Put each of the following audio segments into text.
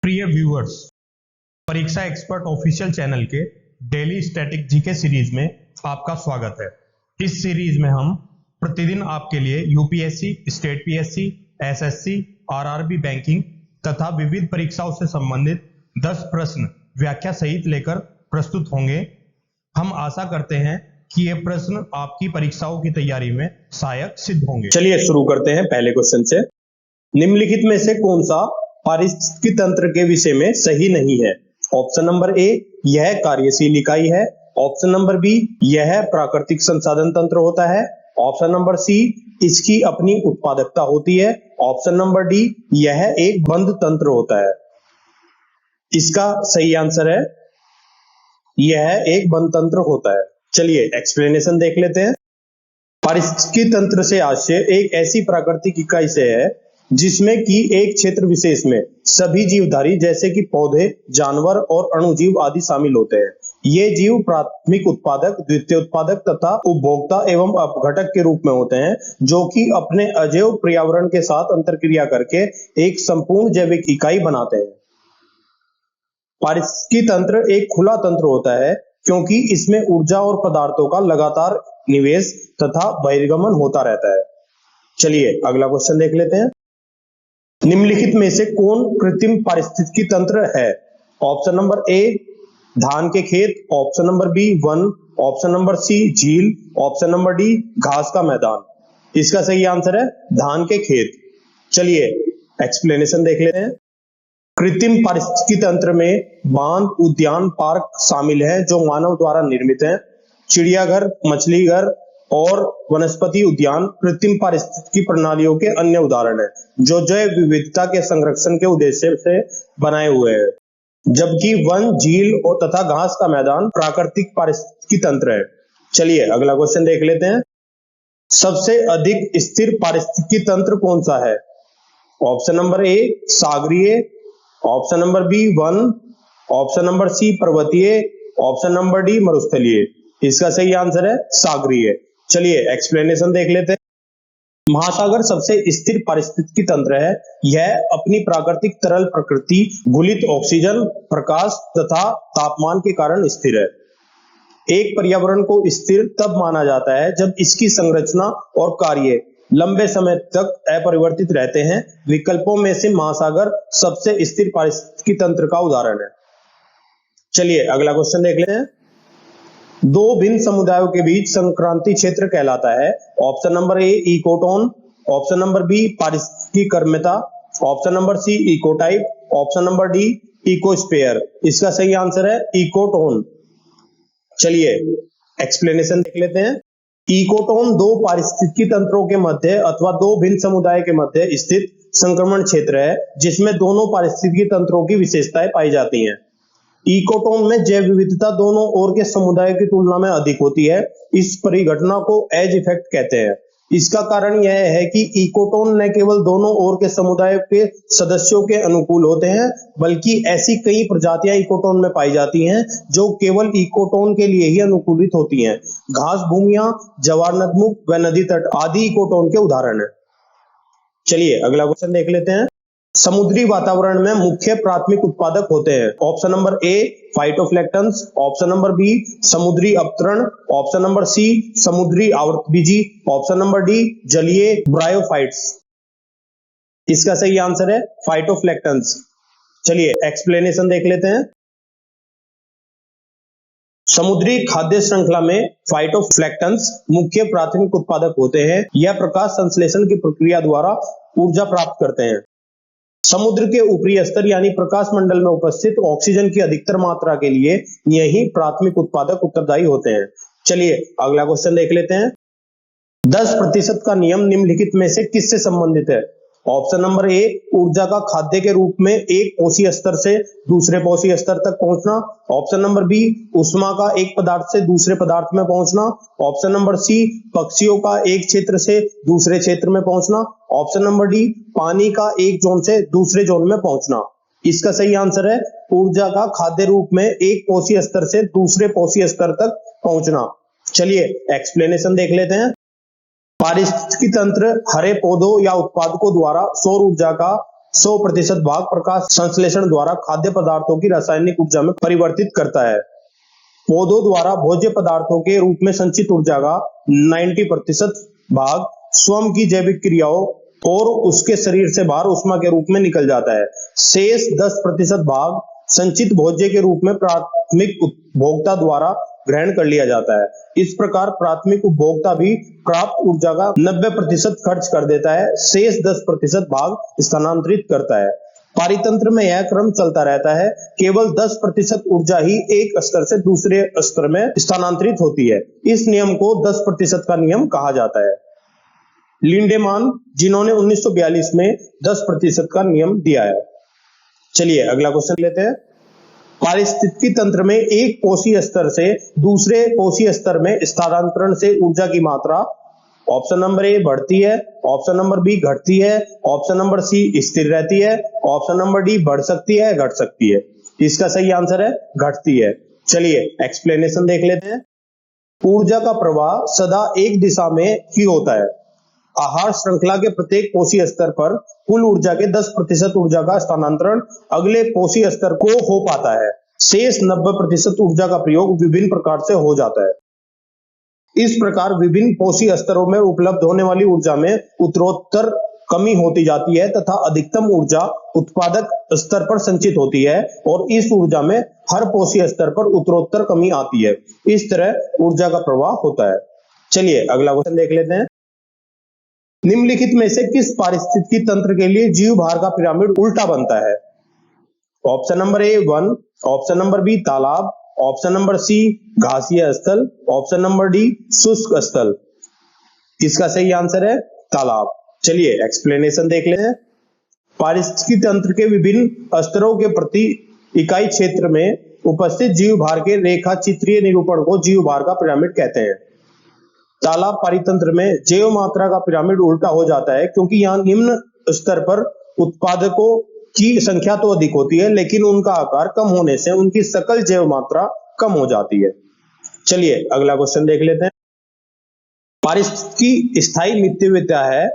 प्रिय व्यूअर्स, परीक्षा expert official channel के डेली स्टैटिक जीके सीरीज में आपका स्वागत है। इस सीरीज में हम प्रतिदिन आपके लिए UPSC, state PSC, SSC, RRB banking तथा विविध परीक्षाओं से संबंधित 10 प्रश्न व्याख्या सहित लेकर प्रस्तुत होंगे। हम आशा करते हैं कि ये प्रश्न आपकी परीक्षाओं की तैयारी में सहायक सिद्ध होंगे। चलिए शुरू करते हैं पहले क्वेश्चन से। निम्नलिखित में से कौन सा पारिस्थितिकी तंत्र के विषय में सही नहीं है? ऑप्शन नंबर ए, यह कार्यशील इकाई है। ऑप्शन नंबर बी, यह प्राकृतिक संसाधन तंत्र होता है। ऑप्शन नंबर सी, इसकी अपनी उत्पादकता होती है। ऑप्शन नंबर डी, यह एक बंद तंत्र होता है। इसका सही आंसर है यह एक बंद तंत्र होता है। चलिए एक्सप्लेनेशन देख लेते हैं। पारिस्थितिकी तंत्र से आशय एक ऐसी प्राकृतिक इकाई से है जिसमें कि एक क्षेत्र विशेष में सभी जीवधारी जैसे कि पौधे, जानवर और अणुजीव आदि शामिल होते हैं। ये जीव प्राथमिक उत्पादक, द्वितीय उत्पादक तथा उपभोक्ता एवं अपघटक के रूप में होते हैं, जो कि अपने अजैव पर्यावरण के साथ अंतरक्रिया करके एक संपूर्ण जैविक इकाई बनाते हैं। पारिस्थितिकी तंत्र एक खुला तंत्र होता है क्योंकि इसमें ऊर्जा और पदार्थों का लगातार निवेश तथा बहिर्गमन होता रहता है। चलिए अगला क्वेश्चन देख लेते हैं। निम्नलिखित में से कौन कृत्रिम पारिस्थितिकी तंत्र है? ऑप्शन नंबर ए, धान के खेत। ऑप्शन नंबर बी, वन। ऑप्शन नंबर सी, झील। ऑप्शन नंबर डी, घास का मैदान। इसका सही आंसर है धान के खेत। चलिए एक्सप्लेनेशन देख लेते हैं। कृत्रिम पारिस्थितिकी तंत्र में बांध, उद्यान, पार्क शामिल है जो मानव द्वारा निर्मित है। चिड़ियाघर, मछली घर और वनस्पति उद्यान कृत्रिम पारिस्थितिकी प्रणालियों के अन्य उदाहरण हैं, जो जैव विविधता के संरक्षण के उद्देश्य से बनाए हुए हैं, जबकि वन, झील और तथा घास का मैदान प्राकृतिक पारिस्थितिकी तंत्र है। चलिए अगला क्वेश्चन देख लेते हैं। सबसे अधिक स्थिर पारिस्थितिकी तंत्र कौन सा है? ऑप्शन नंबर ए, सागरीय। ऑप्शन नंबर बी, वन। ऑप्शन नंबर सी, पर्वतीय। ऑप्शन नंबर डी, मरुस्थलीय। इसका सही आंसर है सागरीय। चलिए एक्सप्लेनेशन देख लेते हैं। महासागर सबसे स्थिर पारिस्थितिकी तंत्र है। यह अपनी प्राकृतिक तरल प्रकृति, घुलित ऑक्सीजन, प्रकाश तथा तापमान के कारण स्थिर है। एक पर्यावरण को स्थिर तब माना जाता है जब इसकी संरचना और कार्य लंबे समय तक अपरिवर्तित रहते हैं। विकल्पों में से महासागर सबसे स्थिर पारिस्थितिकी तंत्र का उदाहरण है। चलिए अगला क्वेश्चन देख लेते हैं। दो भिन्न समुदायों के बीच संक्रांति क्षेत्र कहलाता है। Option number A, ecotone. Option number B, पारिस्थितिकी कर्म्यता। Option number C, ecotype. Option number D, ecosphere. इसका सही आंसर है इकोटोन। चलिए एक्सप्लेनेशन देख लेते हैं। इकोटोन दो पारिस्थितिकी तंत्रों के मध्य अथवा दो भिन्न समुदाय के मध्य स्थित संक्रमण क्षेत्र है जिसमें दोनों पारिस्थितिकी तंत्रों की विशेषताएं पाई जाती हैं। इकोटोन में जैव विविधता दोनों ओर के समुदाय की तुलना में अधिक होती है। इस परिघटना को एज इफेक्ट कहते हैं। इसका कारण यह है कि इकोटोन न केवल दोनों ओर के समुदाय के सदस्यों के अनुकूल होते हैं, बल्कि ऐसी कई प्रजातियां इकोटोन में पाई जाती हैं जो केवल इकोटोन के लिए ही अनुकूलित होती हैं। घास भूमियां, जवार नदमुख व नदी तट आदि इकोटोन के उदाहरण हैं। चलिए अगला क्वेश्चन देख लेते हैं। समुद्री वातावरण में मुख्य प्राथमिक उत्पादक होते हैं। Option number A, phytoplanktons. Option number B, समुद्री अपतरण। ऑप्शन नंबर सी, समुद्री आवर्तबीजी। ऑप्शन नंबर डी, जलीय ब्रायोफाइट्स। इसका सही आंसर है फाइटोप्लैंक्टन्स। चलिए एक्सप्लेनेशन देख लेते हैं। समुद्री खाद्य श्रृंखला में फाइटोप्लैंक्टन्स मुख्य प्राथमिक उत्पादक होते हैं। यह प्रकाश संश्लेषण की प्रक्रिया द्वारा ऊर्जा प्राप्त करते हैं। समुद्र के ऊपरी स्तर यानी प्रकाश मंडल में उपस्थित ऑक्सीजन की अधिकतर मात्रा के लिए यही प्राथमिक उत्पादक उत्तरदायी होते हैं। चलिए अगला क्वेश्चन देख लेते हैं। 10% का नियम निम्नलिखित में से किससे संबंधित है? ऑप्शन नंबर ए, ऊर्जा का खाद्य के रूप में एक कोशीय स्तर से दूसरे कोशीय स्तर तक पहुंचना। ऑप्शन नंबर बी, ऊष्मा का एक पदार्थ से दूसरे पदार्थ में पहुंचना। ऑप्शन नंबर सी, पक्षियों का एक क्षेत्र से दूसरे क्षेत्र में पहुंचना। ऑप्शन नंबर डी, पानी का एक जोन से दूसरे जोन में पहुंचना। इसका सही आंसर है ऊर्जा का खाद्य रूप में एक कोशीय स्तर से दूसरे कोशीय स्तर तक पहुंचना। चलिए एक्सप्लेनेशन देख लेते हैं। पारिस्थितिकी तंत्र हरे पौधों या उत्पादकों द्वारा सौर ऊर्जा का 100% भाग प्रकाश संश्लेषण द्वारा खाद्य पदार्थों की रासायनिक ऊर्जा में परिवर्तित करता है। पौधों द्वारा भोज्य पदार्थों के रूप में संचित ऊर्जा का 90% भाग स्वयं की जैविक क्रियाओं और उसके शरीर से बाहर ऊष्मा के रूप में निकल जाता है। शेष 10% भाग संचित भोज्य के रूप में प्राथमिक उपभोक्ता द्वारा ग्रहण कर लिया जाता है। इस प्रकार प्राथमिक उपभोक्ता भी प्राप्त ऊर्जा का 90% खर्च कर देता है, शेष 10% भाग स्थानांतरित करता है। पारितंत्र में यह क्रम चलता रहता है, केवल 10% ऊर्जा ही एक स्तर से दूसरे स्तर में स्थानांतरित होती है। इस नियम को 10% का नियम कहा जाता है। लिंडेमान, जिन्होंने 1942 में 10% का नियम दिया है। चलिए अगला क्वेश्चन लेते हैं। पारिस्थितिकी तंत्र में एक कोशीय स्तर से दूसरे कोशीय स्तर में स्थानांतरण से ऊर्जा की मात्रा ऑप्शन नंबर ए बढ़ती है, ऑप्शन नंबर बी घटती है, ऑप्शन नंबर सी स्थिर रहती है, ऑप्शन नंबर डी बढ़ सकती है, घट सकती है। इसका सही आंसर है घटती है। चलिए एक्सप्लेनेशन देख लेते हैं। ऊर्जा का प्रवाह सदा एक दिशा में ही होता है। आहार श्रृंखला के प्रत्येक कोशीय स्तर पर कुल ऊर्जा के 10% ऊर्जा का स्थानांतरण अगले कोशीय स्तर को हो पाता है। शेष 90% ऊर्जा का प्रयोग विभिन्न प्रकार से हो जाता है। इस प्रकार विभिन्न कोशीय स्तरों में उपलब्ध होने वाली ऊर्जा में उत्तरोत्तर कमी होती जाती है तथा अधिकतम ऊर्जा उत्पादक स्तर पर संचित होती है और इस ऊर्जा में हर कोशीय स्तर पर उत्तरोत्तर कमी आती है। इस तरह ऊर्जा का प्रवाह होता है। चलिए अगला क्वेश्चन देख लेते हैं। निम्नलिखित में से किस पारिस्थितिकी तंत्र के लिए जीव भार का पिरामिड उल्टा बनता है? ऑप्शन नंबर ए वन, ऑप्शन नंबर बी तालाब, ऑप्शन नंबर सी घासीय स्थल, ऑप्शन नंबर डी शुष्क स्थल। इसका सही आंसर है तालाब। चलिए एक्सप्लेनेशन देख लेते हैं। पारिस्थितिकी तंत्र के विभिन्न स्तरों के प्रति इकाई क्षेत्र में उपस्थित जीव भार के रेखा चित्रीय निरूपण को जीव भार का पिरामिड कहते हैं। तालाब पारितंत्र में जैव मात्रा का पिरामिड उल्टा हो जाता है क्योंकि यहाँ निम्न स्तर पर उत्पादकों की संख्या तो अधिक होती है लेकिन उनका आकार कम होने से उनकी सकल जैव मात्रा कम हो जाती है। चलिए अगला क्वेश्चन देख लेते हैं। पारिस्थितिकी स्थायी मितव्ययता है,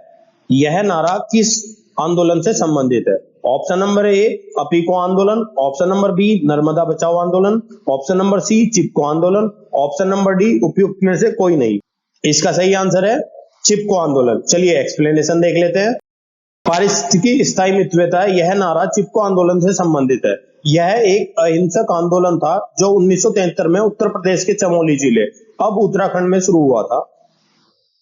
यह नारा किस आंदोलन से संबंधित है? ऑप्शन नंबर ए अपिको आंदोलन, ऑप्शन नंबर बी नर्मदा बचाओ आंदोलन, ऑप्शन नंबर सी चिपको आंदोलन, ऑप्शन नंबर डी उपयुक्त में से कोई नहीं। इसका सही आंसर है चिपको आंदोलन। चलिए एक्सप्लेनेशन देख लेते हैं। पारिस्थितिकी स्थायी मितव्ययता है, यह नारा चिपको आंदोलन से संबंधित है। यह एक अहिंसक आंदोलन था जो 1973 में उत्तर प्रदेश के चमोली जिले अब उत्तराखंड में शुरू हुआ था।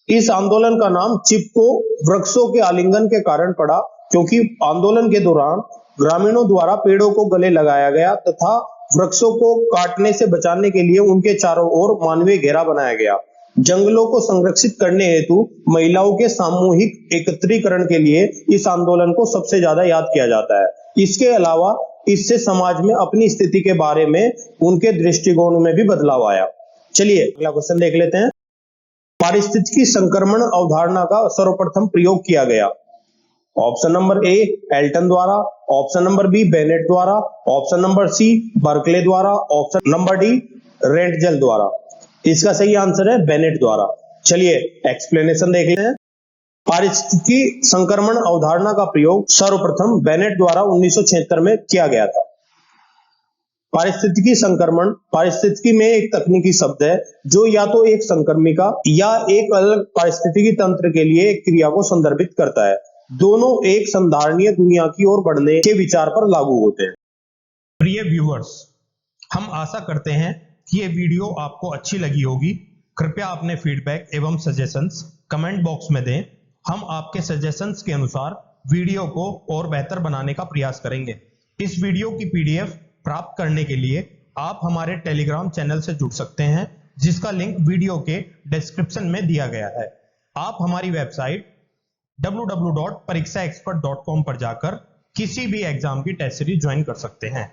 इस आंदोलन का नाम चिपको वृक्षों के आलिंगन के कारण पड़ा क्योंकि आंदोलन के दौरान ग्रामीणों द्वारा पेड़ों को गले लगाया गया तथा वृक्षों को काटने से बचाने के लिए उनके चारों ओर मानवीय घेरा बनाया गया। जंगलों को संरक्षित करने हेतु महिलाओं के सामूहिक एकत्रीकरण के लिए इस आंदोलन को सबसे ज्यादा याद किया जाता है। इसके अलावा इससे समाज में अपनी स्थिति के बारे में उनके दृष्टिकोण में भी बदलाव आया। चलिए अगला क्वेश्चन देख लेते हैं। पारिस्थितिकी संक्रमण अवधारणा का सर्वप्रथम प्रयोग किया गया। ऑप्शन नंबर ए एल्टन द्वारा, ऑप्शन नंबर बी बेनेट द्वारा, ऑप्शन नंबर सी बर्कले द्वारा, ऑप्शन नंबर डी रेंटजेल द्वारा। इसका सही आंसर है बेनेट द्वारा। चलिए एक्सप्लेनेशन देख लेते हैं। पारिस्थितिकी संक्रमण अवधारणा का प्रयोग सर्वप्रथम बेनेट द्वारा 1976 में किया गया था। पारिस्थितिकी संक्रमण पारिस्थितिकी में एक तकनीकी शब्द है जो या तो एक संक्रमिका या एक अलग पारिस्थितिकी तंत्र के लिए एक क्रिया को संदर्भित करता है। दोनों एक संधारणीय दुनिया की ओर बढ़ने के विचार पर लागू होते हैं। प्रिय व्यूअर्स, हम आशा करते हैं कि ये वीडियो आपको अच्छी लगी होगी। कृपया अपने फीडबैक एवं सजेशंस कमेंट बॉक्स में दें। हम आपके सजेशंस के अनुसार वीडियो को और बेहतर बनाने का प्रयास करेंगे। इस वीडियो की पीडीएफ प्राप्त करने के लिए आप हमारे टेलीग्राम चैनल से जुड़ सकते हैं जिसका लिंक वीडियो के डिस्क्रिप्शन में दिया गया है। आप हमारी वेबसाइट www.parikshaexpert.com पर जाकर किसी भी एग्जाम की टेस्ट सीरीज ज्वाइन कर सकते हैं।